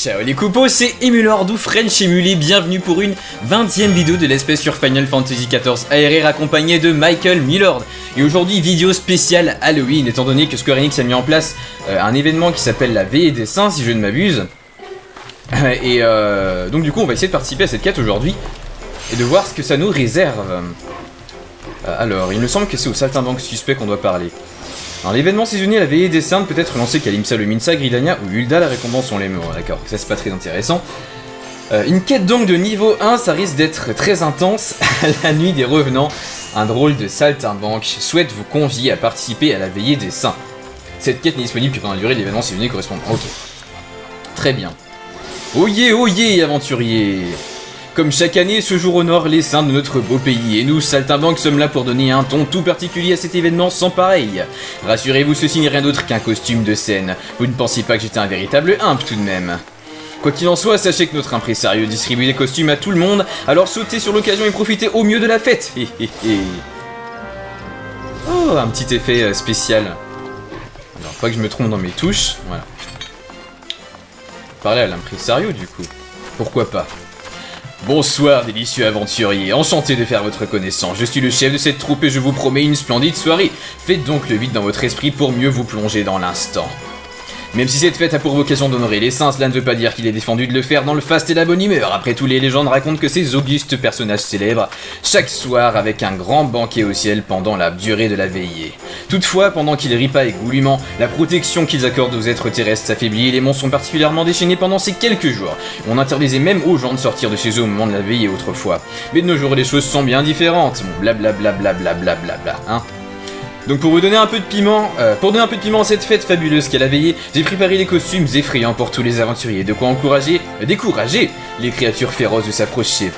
Ciao les coupos, c'est Emulord ou French Emulé, bienvenue pour une 20e vidéo de l'espèce sur Final Fantasy XIV ARR accompagné de Michael Milord. Et aujourd'hui vidéo spéciale Halloween, étant donné que Square Enix a mis en place un événement qui s'appelle la Veillée des Saints, si je ne m'abuse. Et donc du coup on va essayer de participer à cette quête aujourd'hui et de voir ce que ça nous réserve. Alors, il me semble que c'est au saltimbanque suspect qu'on doit parler. Alors l'événement saisonnier, la Veillée des Saints, peut être lancé qu'à Limsa, le Minsa, Gridania ou Ul'dah, la récompense on les mots. D'accord, ça c'est pas très intéressant. Une quête donc de niveau 1, ça risque d'être très intense. La nuit des revenants, un drôle de saltimbanque souhaite vous convier à participer à la Veillée des Saints. Cette quête n'est disponible que pendant la durée de l'événement saisonnier correspondant. Ok. Très bien. Oyez, aventuriers! Comme chaque année, ce jour honore les saints de notre beau pays, et nous, saltimbanques, sommes là pour donner un ton tout particulier à cet événement sans pareil. Rassurez-vous, ceci n'est rien d'autre qu'un costume de scène. Vous ne pensiez pas que j'étais un véritable imp tout de même. Quoi qu'il en soit, sachez que notre impresario distribue des costumes à tout le monde, alors sautez sur l'occasion et profitez au mieux de la fête. Oh, un petit effet spécial. Alors, pas que je me trompe dans mes touches, voilà. Parler à l'impresario du coup. Pourquoi pas. Bonsoir délicieux aventuriers, enchanté de faire votre connaissance. Je suis le chef de cette troupe et je vous promets une splendide soirée. Faites donc le vide dans votre esprit pour mieux vous plonger dans l'instant. Même si cette fête a pour vocation d'honorer les saints, cela ne veut pas dire qu'il est défendu de le faire dans le faste et la bonne humeur. Après tout, les légendes racontent que ces augustes personnages célèbrent chaque soir avec un grand banquet au ciel pendant la durée de la veillée. Toutefois, pendant qu'ils ripaillent goulûment, la protection qu'ils accordent aux êtres terrestres s'affaiblit et les monstres sont particulièrement déchaînés pendant ces quelques jours. On interdisait même aux gens de sortir de chez eux au moment de la veillée autrefois. Mais de nos jours, les choses sont bien différentes. Blablabla, hein. Donc pour vous donner un peu de piment, à cette fête fabuleuse qu'est la veillée, j'ai préparé des costumes effrayants pour tous les aventuriers, de quoi décourager les créatures féroces de s'approcher.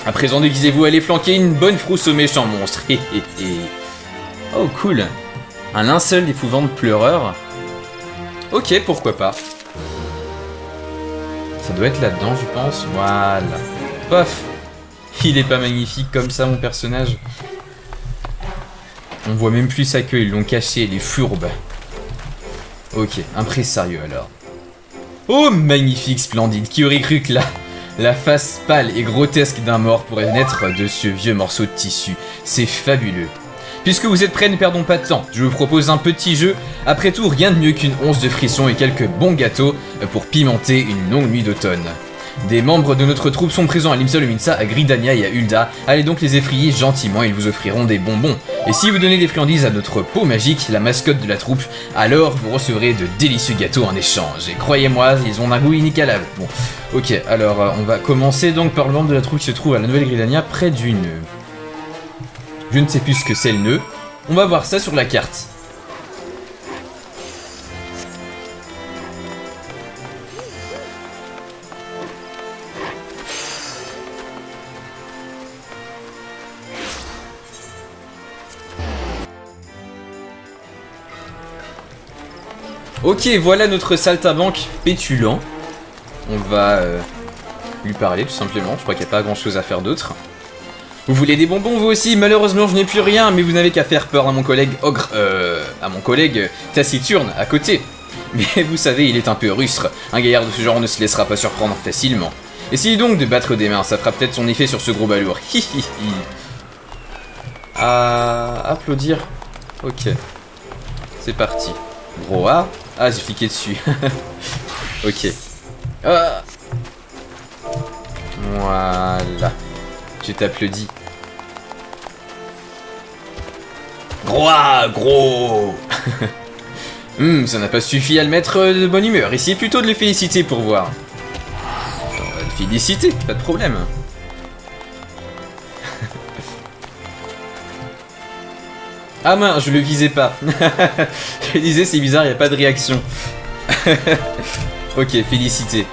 À présent, déguisez-vous à aller flanquer une bonne frousse aux méchants monstres. Oh cool, un linceul d'épouvante pleureur. Ok, pourquoi pas. Ça doit être là-dedans, je pense. Voilà. Pof. Il est pas magnifique comme ça, mon personnage. On voit même plus sa queue, ils l'ont caché, elle est fourbe. Ok, impresario alors. Oh, magnifique, splendide, qui aurait cru que la face pâle et grotesque d'un mort pourrait naître de ce vieux morceau de tissu. C'est fabuleux. Puisque vous êtes prêts, ne perdons pas de temps. Je vous propose un petit jeu. Après tout, rien de mieux qu'une once de frissons et quelques bons gâteaux pour pimenter une longue nuit d'automne. Des membres de notre troupe sont présents à Limsa, le Minsa, à Gridania et à Ul'dah. Allez donc les effrayer gentiment, ils vous offriront des bonbons. Et si vous donnez des friandises à notre peau magique, la mascotte de la troupe, alors vous recevrez de délicieux gâteaux en échange. Et croyez-moi, ils ont un goût inégalable. Bon, ok, alors on va commencer donc par le membre de la troupe qui se trouve à la Nouvelle Gridania, près du nœud. Je ne sais plus ce que c'est le nœud. On va voir ça sur la carte. Ok, voilà notre saltimbanque pétulant. On va lui parler tout simplement, je crois qu'il n'y a pas grand chose à faire d'autre. Vous voulez des bonbons vous aussi? Malheureusement je n'ai plus rien, mais vous n'avez qu'à faire peur à mon collègue Ogre, à mon collègue Taciturne à côté. Mais vous savez, il est un peu rustre, un gaillard de ce genre ne se laissera pas surprendre facilement. Essayez donc de battre des mains, ça fera peut-être son effet sur ce gros balourd. Applaudir. Ok. C'est parti. Gros A. Ah, j'ai cliqué dessus. Ok. Voilà. Je t'applaudis. Gros A, gros. Ça n'a pas suffi à le mettre de bonne humeur. Essayez plutôt de le féliciter pour voir. On va le féliciter, pas de problème. Ah mince, je le visais pas. Je disais c'est bizarre, il n'y a pas de réaction. Ok, félicité.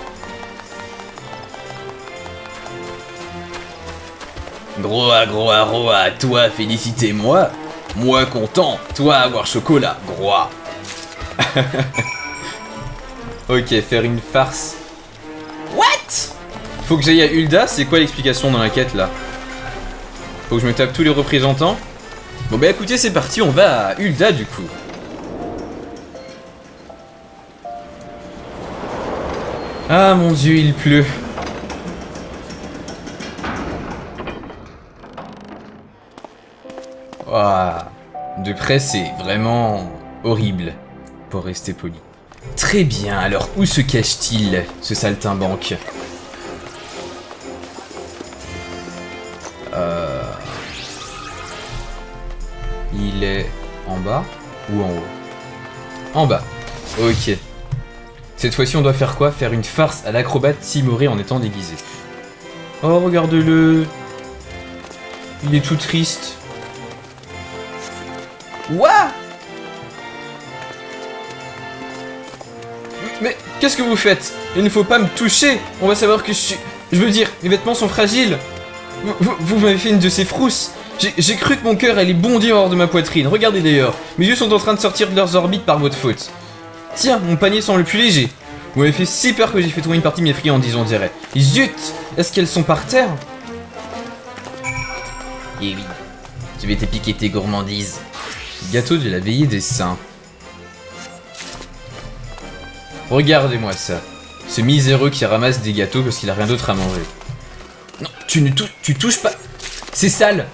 Gros A, toi félicitez-moi. Moi content, toi avoir chocolat, gros A. Ok, faire une farce. What? Faut que j'aille à Ul'dah, c'est quoi l'explication dans la quête là? Faut que je me tape tous les représentants. Bon bah écoutez, c'est parti, on va à Ul'dah du coup. Ah mon dieu, il pleut. Ouah. De près, c'est vraiment horrible, pour rester poli. Très bien, alors où se cache-t-il, ce saltimbanque? Il est en bas ou en haut? En bas. Ok. Cette fois-ci, on doit faire quoi? Faire une farce à l'acrobate timoré en étant déguisé. Oh, regarde-le. Il est tout triste. Ouah! Mais qu'est-ce que vous faites? Il ne faut pas me toucher. On va savoir que je suis... Je veux dire, mes vêtements sont fragiles. Vous m'avez fait une de ces frousses. J'ai cru que mon cœur allait bondir hors de ma poitrine. Regardez d'ailleurs. Mes yeux sont en train de sortir de leurs orbites par votre faute. Tiens, mon panier semble plus léger. Vous m'avez fait si peur que j'ai fait tomber une partie de mes friandises, on dirait. Zut! Est-ce qu'elles sont par terre? Eh oui. Je vais te piquer tes gourmandises. Gâteau de la veillée des saints. Regardez-moi ça. Ce miséreux qui ramasse des gâteaux parce qu'il a rien d'autre à manger. Non, tu touches pas. C'est sale.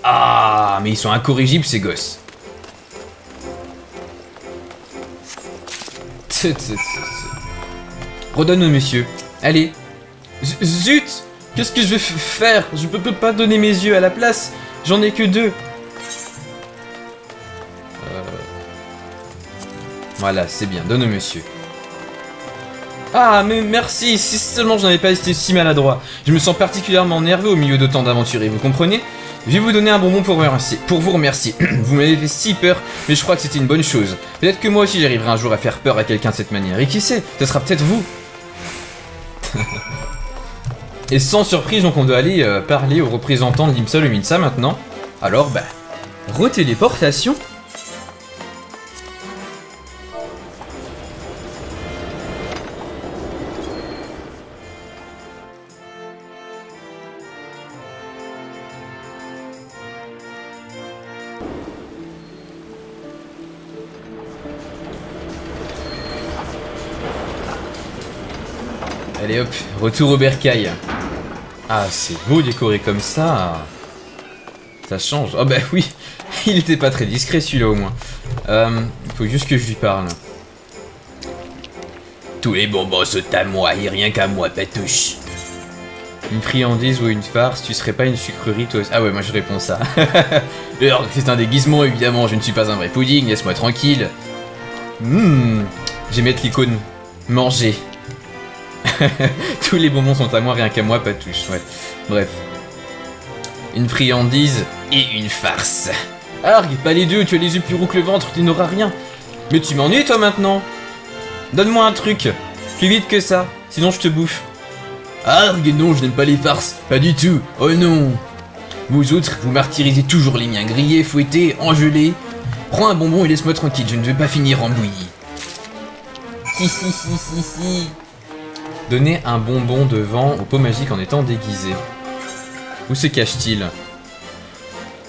Ah, mais ils sont incorrigibles ces gosses. Redonne au monsieur. Allez. Zut! Qu'est-ce que je vais faire? Je peux pas donner mes yeux à la place. J'en ai que 2. Voilà, c'est bien. Donne au monsieur. Ah, mais merci. Si seulement je n'avais pas été si maladroit. Je me sens particulièrement nerveux au milieu d'autant d'aventuriers, vous comprenez? Je vais vous donner un bonbon pour vous remercier. Vous m'avez fait si peur, mais je crois que c'était une bonne chose. Peut-être que moi aussi j'arriverai un jour à faire peur à quelqu'un de cette manière. Et qui sait, ce sera peut-être vous. Et sans surprise, donc on doit aller parler aux représentants de l'IMSA le MINSA maintenant. Alors, bah, retéléportation. Allez hop, retour au bercail. Ah, c'est beau décoré comme ça. Ça change. Oh bah oui, il était pas très discret celui-là au moins. Il faut juste que je lui parle. Tous les bonbons sont à moi et rien qu'à moi, Patouche. Une friandise ou une farce, tu serais pas une sucrerie toi aussi? Ah ouais, moi je réponds ça. C'est un déguisement évidemment, je ne suis pas un vrai pudding, laisse-moi tranquille. Je vais mettre l'icône manger. Tous les bonbons sont à moi, rien qu'à moi, Patouche, ouais. Bref. Une friandise et une farce. Argue, pas les deux, tu as les yeux plus roux que le ventre, tu n'auras rien. Mais tu m'ennuies toi maintenant. Donne-moi un truc, plus vite que ça, sinon je te bouffe. Argue, non, je n'aime pas les farces, pas du tout, oh non. Vous autres, vous martyrisez toujours les miens grillés, fouettés, engelés. Prends un bonbon et laisse-moi tranquille, je ne veux pas finir en bouillie. Si. Donner un bonbon de vent au pot magique en étant déguisé. Où se cache-t-il?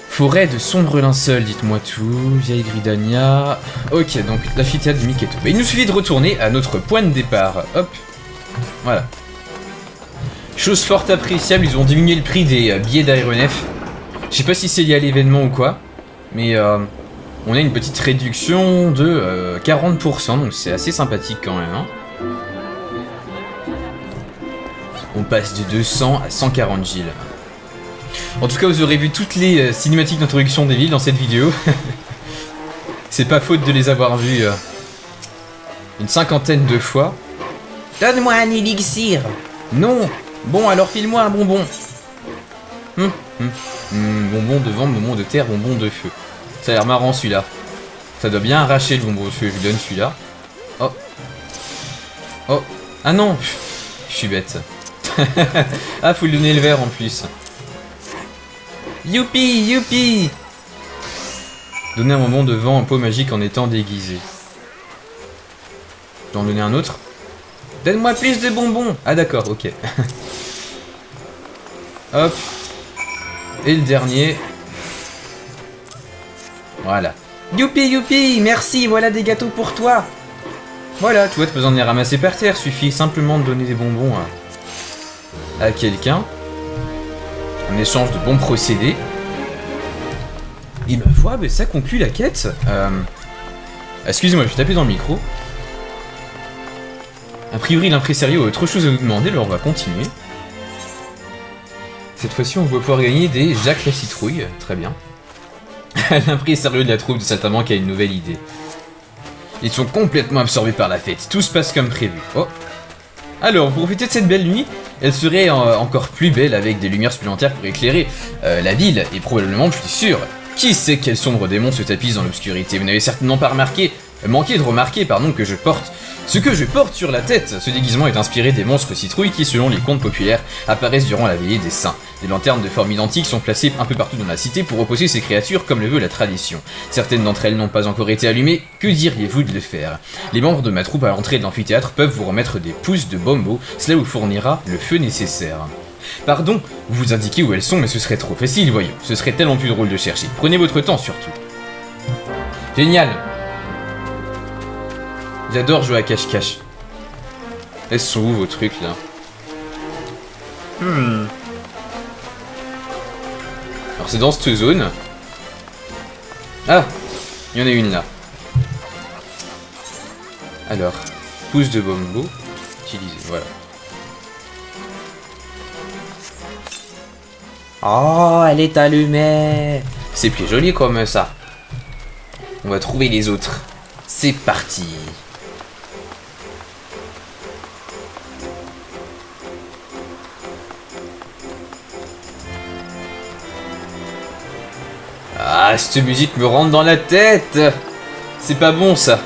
Forêt de sombres linceuls, dites-moi tout. Vieille Gridania. Ok, donc l'amphithéâtre de Miketo. Mais il nous suffit de retourner à notre point de départ. Hop. Voilà. Chose fort appréciable, ils ont diminué le prix des billets d'aéronef. Je sais pas si c'est lié à l'événement ou quoi. Mais on a une petite réduction de 40%. Donc c'est assez sympathique quand même. Hein. On passe de 200 à 140 Gilles. En tout cas, vous aurez vu toutes les cinématiques d'introduction des villes dans cette vidéo. C'est pas faute de les avoir vues une 50aine de fois. Donne-moi un élixir. Non. Bon, alors file-moi un bonbon. Bonbon de vent, bonbon de terre, bonbon de feu. Ça a l'air marrant celui-là. Ça doit bien arracher le bonbon de feu. Je lui donne celui-là. Oh. Oh. Ah non. Je suis bête. Ah, faut lui donner le verre en plus. Youpi, youpi. Donner un moment de vent en pot magique en étant déguisé. Je dois en donner un autre. Donne-moi plus de bonbons. Ah d'accord, ok. Hop. Et le dernier. Voilà. Youpi, youpi, merci, voilà des gâteaux pour toi. Voilà, tu vois, t'as besoin de les ramasser par terre, suffit simplement de donner des bonbons à quelqu'un. En échange de bons procédés. Et ma foi, bah, ça conclut la quête. Excusez-moi, je vais taper dans le micro. A priori, l'impresario a autre chose à nous demander, alors on va continuer. Cette fois-ci, on va pouvoir gagner des Jacques la citrouille. Très bien. L'impresario de la troupe de Saltimbanque a une nouvelle idée. Ils sont complètement absorbés par la fête. Tout se passe comme prévu. Oh. Alors, pour profiter de cette belle nuit, elle serait encore plus belle avec des lumières supplémentaires pour éclairer la ville. Et probablement, je suis sûr, qui sait quel sombre démon se tapisse dans l'obscurité. Vous n'avez certainement pas manqué de remarquer, que je porte ce que je porte sur la tête. Ce déguisement est inspiré des monstres citrouilles qui, selon les contes populaires, apparaissent durant la veillée des saints. Des lanternes de forme identique sont placées un peu partout dans la cité pour reposer ces créatures comme le veut la tradition. Certaines d'entre elles n'ont pas encore été allumées, que diriez-vous de le faire? Les membres de ma troupe à l'entrée de l'amphithéâtre peuvent vous remettre des pousses de bombo, cela vous fournira le feu nécessaire. Pardon, vous vous indiquez où elles sont, mais ce serait trop facile, voyons. Ce serait tellement plus drôle de chercher. Prenez votre temps surtout. Génial! J'adore jouer à cache-cache. Elles sont où vos trucs là? Alors c'est dans cette zone. Ah, il y en a une là. Alors, pouce de bombo. Utilisé, voilà. Oh, elle est allumée. C'est plus joli comme ça. On va trouver les autres. C'est parti. Ah, cette musique me rentre dans la tête. C'est pas bon ça.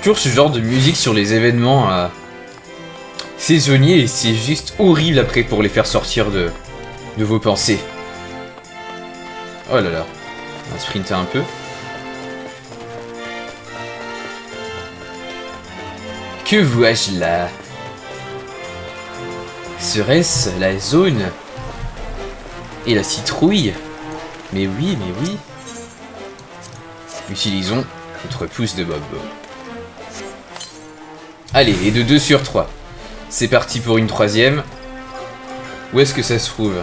Toujours ce genre de musique sur les événements saisonniers et c'est juste horrible après pour les faire sortir de vos pensées. Oh là là. On va sprinter un peu. Que vois-je là? Serait-ce la zone et la citrouille? Mais oui, mais oui. Utilisons notre pouce de bob. Allez, et de 2 sur 3. C'est parti pour une troisième. Où est-ce que ça se trouve?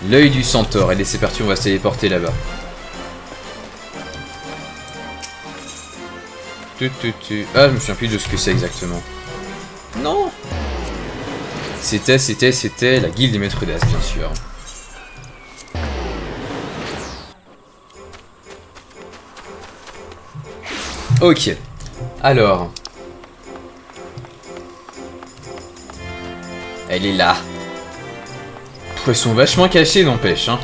L'œil du centaure. Allez, c'est parti, on va se téléporter là-bas. Ah, je me souviens plus de ce que c'est exactement. Non. C'était la guilde des maîtres d'As, bien sûr. Ok. Alors. Elle est là. Elles sont vachement cachées, n'empêche, hein.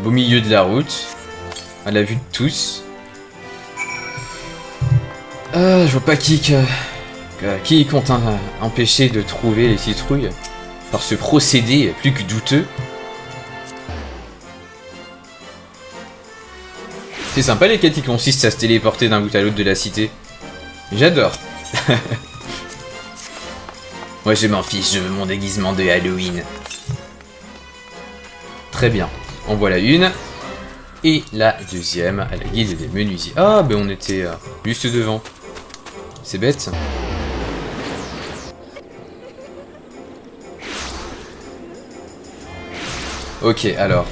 Au milieu de la route. À la vue de tous. Je vois pas qui compte empêcher de trouver les citrouilles par ce procédé plus que douteux. C'est sympa les quêtes qui consistent à se téléporter d'un bout à l'autre de la cité. J'adore. Moi je m'en fiche, je veux mon déguisement de Halloween. Très bien. En voilà une. Et la deuxième à la guilde des menuisiers. Ah, ben on était juste devant. C'est bête. Ok, alors.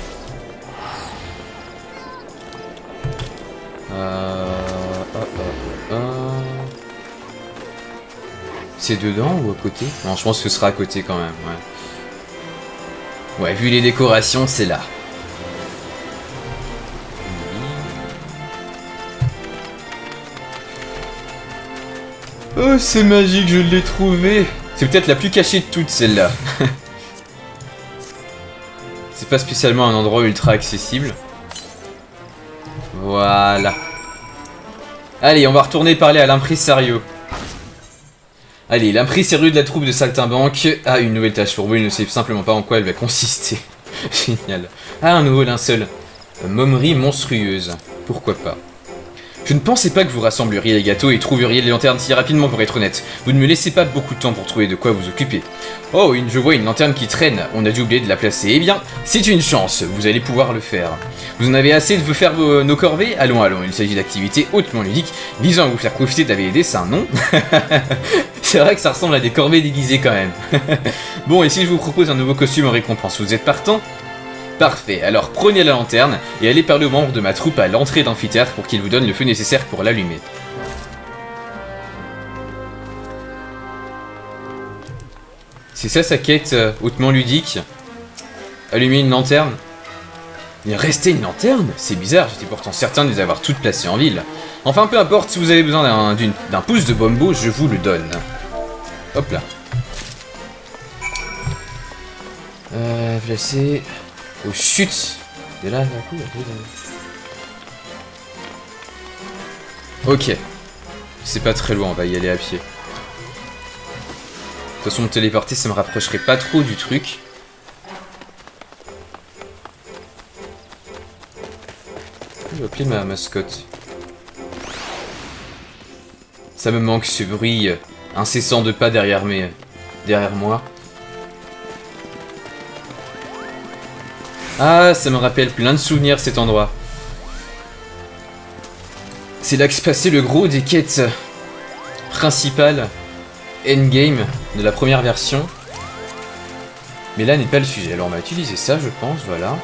C'est dedans ou à côté? Non, je pense que ce sera à côté quand même, ouais. Ouais, vu les décorations, c'est là. Oh, c'est magique, je l'ai trouvé. C'est peut-être la plus cachée de toutes, celle-là. C'est pas spécialement un endroit ultra accessible. Voilà. Allez, on va retourner parler à l'impresario. Allez, l'impresario de la troupe de Saltimbanque a une nouvelle tâche pour vous. Il ne sait simplement pas en quoi elle va consister. Génial. Ah, un nouveau linceul. Momerie monstrueuse. Pourquoi pas. Je ne pensais pas que vous rassembleriez les gâteaux et trouveriez les lanternes si rapidement pour être honnête. Vous ne me laissez pas beaucoup de temps pour trouver de quoi vous occuper. Oh, je vois une lanterne qui traîne, on a dû oublier de la placer. Eh bien, c'est une chance, vous allez pouvoir le faire. Vous en avez assez de vous faire nos corvées? Allons, il s'agit d'activités hautement ludiques, visant à vous faire profiter de la vieille dessin, non? C'est vrai que ça ressemble à des corvées déguisées quand même. Bon, et si je vous propose un nouveau costume en récompense, vous êtes partant? Parfait, alors prenez la lanterne et allez parler aux membres de ma troupe à l'entrée d'amphithéâtre pour qu'ils vous donnent le feu nécessaire pour l'allumer. C'est ça sa quête hautement ludique? Allumer une lanterne? Mais rester une lanterne? C'est bizarre, j'étais pourtant certain de les avoir toutes placées en ville. Enfin peu importe, si vous avez besoin d'un pouce de bombo, je vous le donne. Hop là. Placer... Oh chut! Et là, d'un coup, ok. C'est pas très loin, on va y aller à pied. De toute façon, me téléporter, ça me rapprocherait pas trop du truc. Je vais appeler ma mascotte. Ça me manque ce bruit incessant de pas derrière moi. Ah, ça me rappelle plein de souvenirs cet endroit. C'est là que se passait le gros des quêtes principales endgame de la première version. Mais là n'est pas le sujet. Alors on va utiliser ça, je pense, voilà.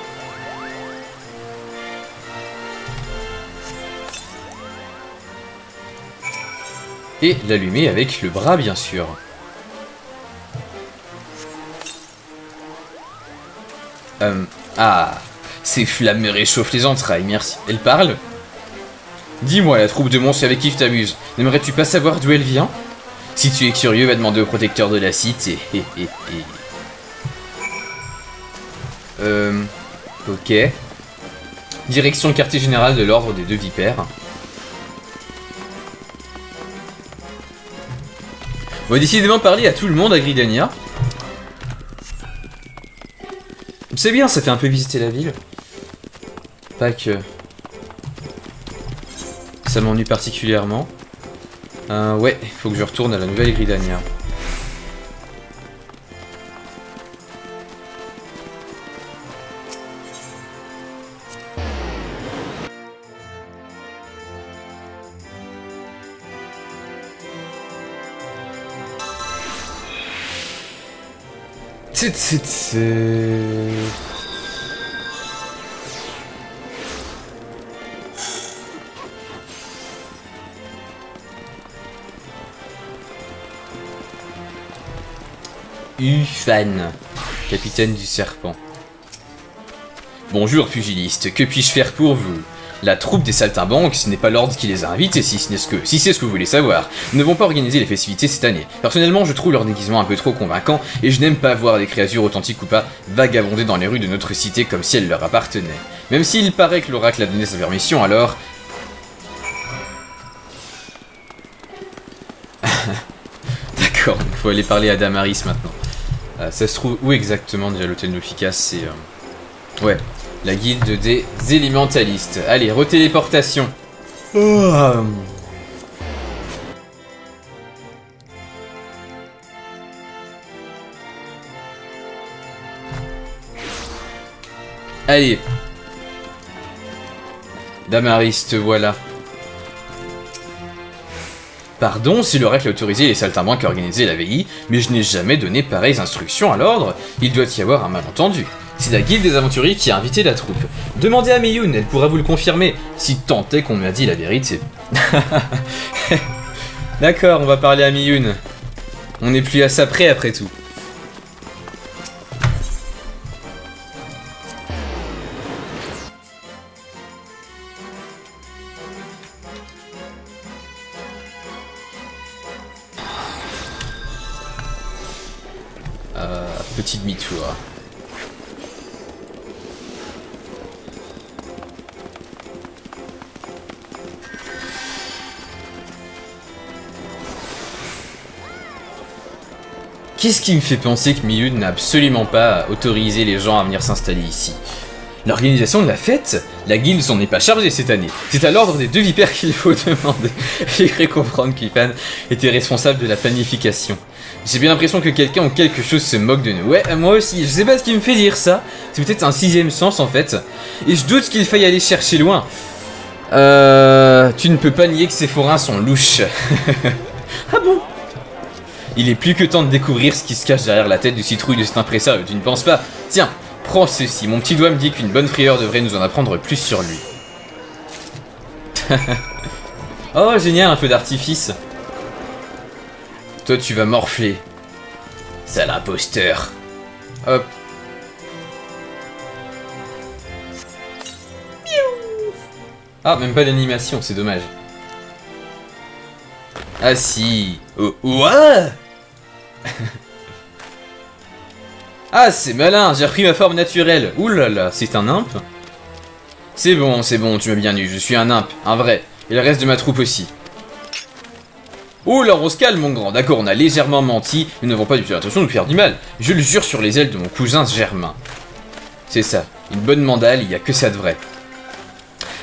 Et l'allumer avec le bras, bien sûr. Ah, ces flammes me réchauffent les entrailles, merci. Elle parle? Dis-moi, la troupe de monstres avec qui tu t'amuses, n'aimerais-tu pas savoir d'où elle vient? Si tu es curieux, va demander au protecteur de la cité. Ok. Direction quartier général de l'ordre des deux vipères. On va décidément parler à tout le monde à Gridania. C'est bien, ça fait un peu visiter la ville. Pas que... ça m'ennuie particulièrement. Ouais, il faut que je retourne à la nouvelle Gridania. Ufan, capitaine du serpent. Bonjour pugiliste, que puis-je faire pour vous? La troupe des saltimbanques, ce n'est pas l'ordre qui les a invités, si c'est ce que vous voulez savoir. Nous ne vont pas organiser les festivités cette année. Personnellement, je trouve leur déguisement un peu trop convaincant, et je n'aime pas voir des créatures authentiques ou pas vagabonder dans les rues de notre cité comme si elles leur appartenaient. Même s'il paraît que l'oracle a donné sa permission, alors... D'accord, il faut aller parler à Damaris maintenant. Ça se trouve où exactement déjà l'hôtel Nofika? C'est... Ouais, la guilde des élémentalistes. Allez, retéléportation. Allez. Damaris, te voilà. Pardon, si l'oracle a autorisé les saltimbanques à organiser la veillée, mais je n'ai jamais donné pareilles instructions à l'ordre. Il doit y avoir un malentendu. C'est la guilde des aventuriers qui a invité la troupe. Demandez à Miyun, elle pourra vous le confirmer, si tant est qu'on m'a dit la vérité. D'accord, on va parler à Miyun. On n'est plus à ça près après tout. Petit demi-tour. Qu'est-ce qui me fait penser que Miyun n'a absolument pas autorisé les gens à venir s'installer ici? L'organisation de la fête? La guilde s'en est pas chargée cette année. C'est à l'ordre des 2 vipères qu'il faut demander. J'ai cru comprendre qu'Ifan était responsable de la planification. J'ai bien l'impression que quelqu'un ou quelque chose se moque de nous. Ouais, moi aussi, je sais pas ce qui me fait dire ça. C'est peut-être un 6ème sens en fait. Et je doute qu'il faille aller chercher loin. Tu ne peux pas nier que ces forains sont louches. Ah bon? Il est plus que temps de découvrir ce qui se cache derrière la tête du citrouille de cet impresario, tu ne penses pas? Tiens, prends ceci, mon petit doigt me dit qu'une bonne frayeur devrait nous en apprendre plus sur lui. Oh, génial, un peu d'artifice. Toi, tu vas morfler. Sale imposteur. Hop. Ah, même pas d'animation, c'est dommage. Ah si. Oh, ouais. Ah, c'est malin, j'ai repris ma forme naturelle. Ouh là là, c'est un imp? C'est bon, tu m'as bien eu, je suis un imp, un vrai. Et le reste de ma troupe aussi. Oh là, on se calme mon grand, d'accord, on a légèrement menti, nous n'avons pas du tout l'intention de nous faire du mal. Je le jure sur les ailes de mon cousin Germain. C'est ça, une bonne mandale, il n'y a que ça de vrai.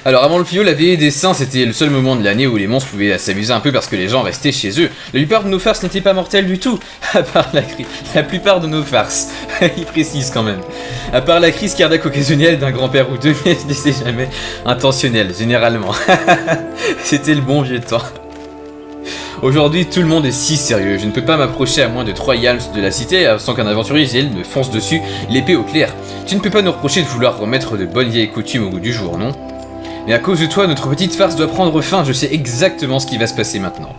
Alors avant le fléau, la veillée des saints, c'était le seul moment de l'année où les monstres pouvaient s'amuser un peu parce que les gens restaient chez eux. La plupart de nos farces n'étaient pas mortelles du tout, à part la plupart de nos farces, il précise quand même. À part la crise cardiaque occasionnelle d'un grand-père ou deux, mais c'est jamais intentionnel, généralement. C'était le bon vieux temps. Aujourd'hui, tout le monde est si sérieux, je ne peux pas m'approcher à moins de 3 yalms de la cité sans qu'un aventurier GL me fonce dessus, l'épée au clair. Tu ne peux pas nous reprocher de vouloir remettre de bonnes vieilles coutumes au goût du jour, non? Mais à cause de toi, notre petite farce doit prendre fin, je sais exactement ce qui va se passer maintenant.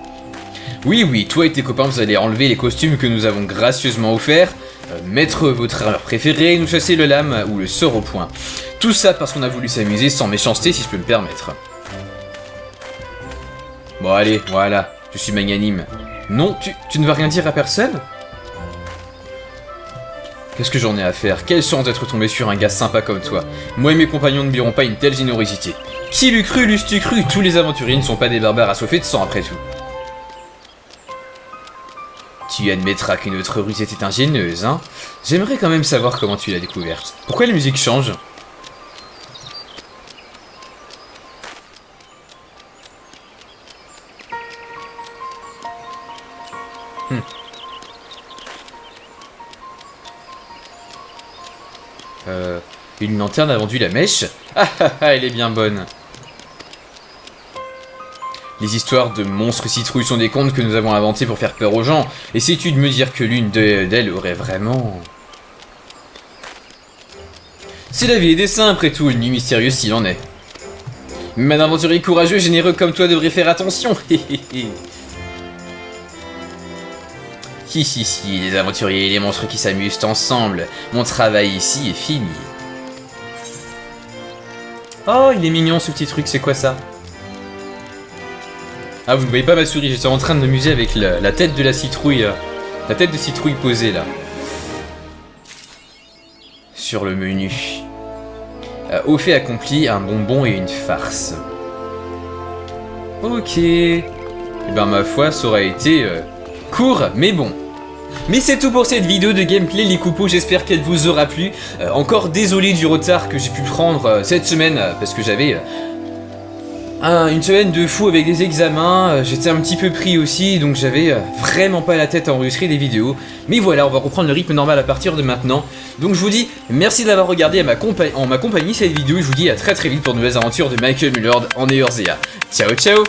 Oui, toi et tes copains, vous allez enlever les costumes que nous avons gracieusement offerts, mettre votre armure préférée, nous chasser le lame ou le sort au poing. Tout ça parce qu'on a voulu s'amuser sans méchanceté, si je peux me permettre. Bon allez, voilà, je suis magnanime. Non, tu ne vas rien dire à personne? Qu'est-ce que j'en ai à faire? Quelle chance d'être tombé sur un gars sympa comme toi. Moi et mes compagnons ne n'oublieront pas une telle générosité. Qui l'eût cru, l'eût-tu cru? Tous les aventuriers ne sont pas des barbares assoiffés de sang après tout. Tu admettras que notre ruse était ingénieuse, hein? J'aimerais quand même savoir comment tu l'as découverte. Pourquoi la musique change? Une lanterne a vendu la mèche? Ah ah ah, elle est bien bonne. Les histoires de monstres citrouilles sont des contes que nous avons inventés pour faire peur aux gens. Essaies-tu de me dire que l'une d'elles aurait vraiment... C'est la vie des saints après tout, une nuit mystérieuse s'il en est. Mais un aventurier courageux et généreux comme toi devrait faire attention. Si, les aventuriers et les monstres qui s'amusent ensemble. Mon travail ici est fini. Oh, il est mignon ce petit truc, c'est quoi ça? Ah, vous ne voyez pas ma souris, j'étais en train de m'amuser avec la tête de la citrouille. La tête de citrouille posée là. Sur le menu. Au fait accompli, un bonbon et une farce. Ok. Et ben ma foi, ça aurait été court, mais bon. Mais c'est tout pour cette vidéo de gameplay les coupos, j'espère qu'elle vous aura plu. Encore désolé du retard que j'ai pu prendre cette semaine, parce que j'avais une semaine de fou avec des examens, j'étais un petit peu pris aussi, donc j'avais vraiment pas la tête à enregistrer des vidéos. Mais voilà, on va reprendre le rythme normal à partir de maintenant. Donc je vous dis merci d'avoir regardé en ma compagnie cette vidéo, et je vous dis à très vite pour de nouvelles aventures de Michael Mullord en Eorzea. Ciao ciao.